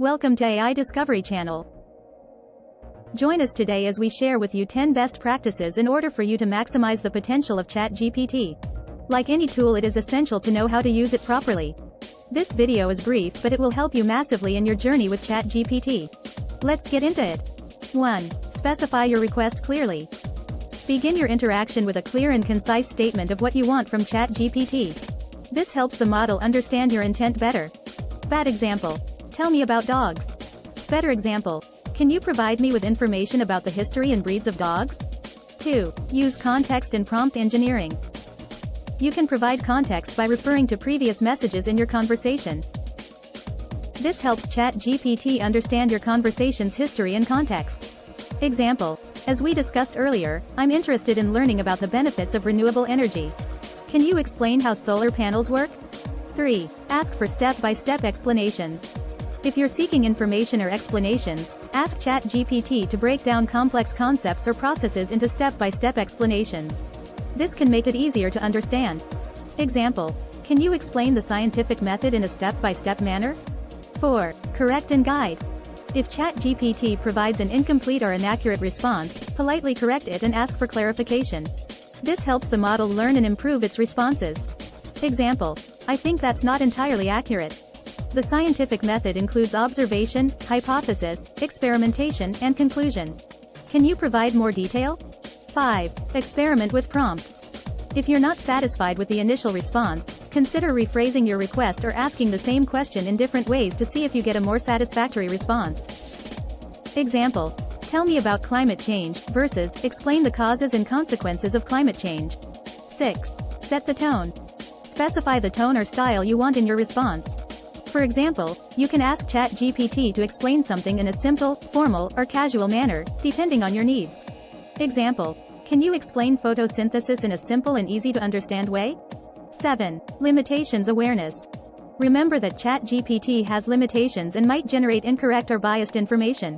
Welcome to AI Discovery Channel. Join us today as we share with you 10 best practices in order for you to maximize the potential of ChatGPT. Like any tool, it is essential to know how to use it properly. This video is brief, but it will help you massively in your journey with ChatGPT. Let's get into it. 1. Specify your request clearly. Begin your interaction with a clear and concise statement of what you want from ChatGPT. This helps the model understand your intent better. Bad example: tell me about dogs. Better example: can you provide me with information about the history and breeds of dogs? 2. Use context and prompt engineering. You can provide context by referring to previous messages in your conversation. This helps ChatGPT understand your conversation's history and context. Example: as we discussed earlier, I'm interested in learning about the benefits of renewable energy. Can you explain how solar panels work? 3. Ask for step-by-step explanations. If you're seeking information or explanations, ask ChatGPT to break down complex concepts or processes into step-by-step explanations. This can make it easier to understand. Example: can you explain the scientific method in a step-by-step manner? 4. Correct and guide. If ChatGPT provides an incomplete or inaccurate response, politely correct it and ask for clarification. This helps the model learn and improve its responses. Example: I think that's not entirely accurate. The scientific method includes observation, hypothesis, experimentation, and conclusion. Can you provide more detail? 5. Experiment with prompts. If you're not satisfied with the initial response, consider rephrasing your request or asking the same question in different ways to see if you get a more satisfactory response. Example: tell me about climate change, versus explain the causes and consequences of climate change. 6. Set the tone. Specify the tone or style you want in your response. For example, you can ask ChatGPT to explain something in a simple, formal, or casual manner, depending on your needs. Example: can you explain photosynthesis in a simple and easy to understand way? 7. Limitations awareness. Remember that ChatGPT has limitations and might generate incorrect or biased information.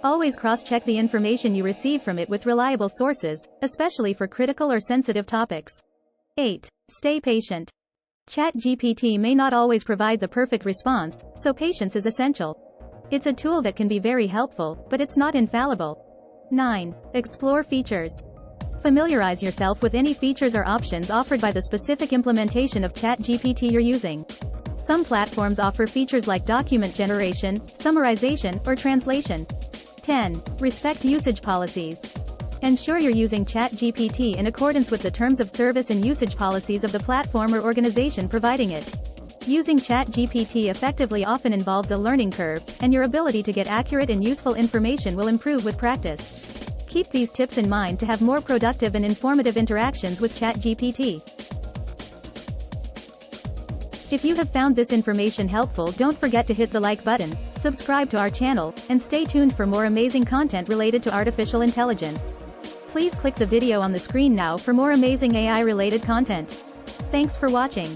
Always cross-check the information you receive from it with reliable sources, especially for critical or sensitive topics. 8. Stay patient. ChatGPT may not always provide the perfect response, so patience is essential. It's a tool that can be very helpful, but it's not infallible. 9. Explore features. Familiarize yourself with any features or options offered by the specific implementation of ChatGPT you're using. Some platforms offer features like document generation, summarization, or translation. 10. Respect usage policies. Ensure you're using ChatGPT in accordance with the terms of service and usage policies of the platform or organization providing it. Using ChatGPT effectively often involves a learning curve, and your ability to get accurate and useful information will improve with practice. Keep these tips in mind to have more productive and informative interactions with ChatGPT. If you have found this information helpful, don't forget to hit the like button, subscribe to our channel, and stay tuned for more amazing content related to artificial intelligence. Please click the video on the screen now for more amazing AI-related content. Thanks for watching.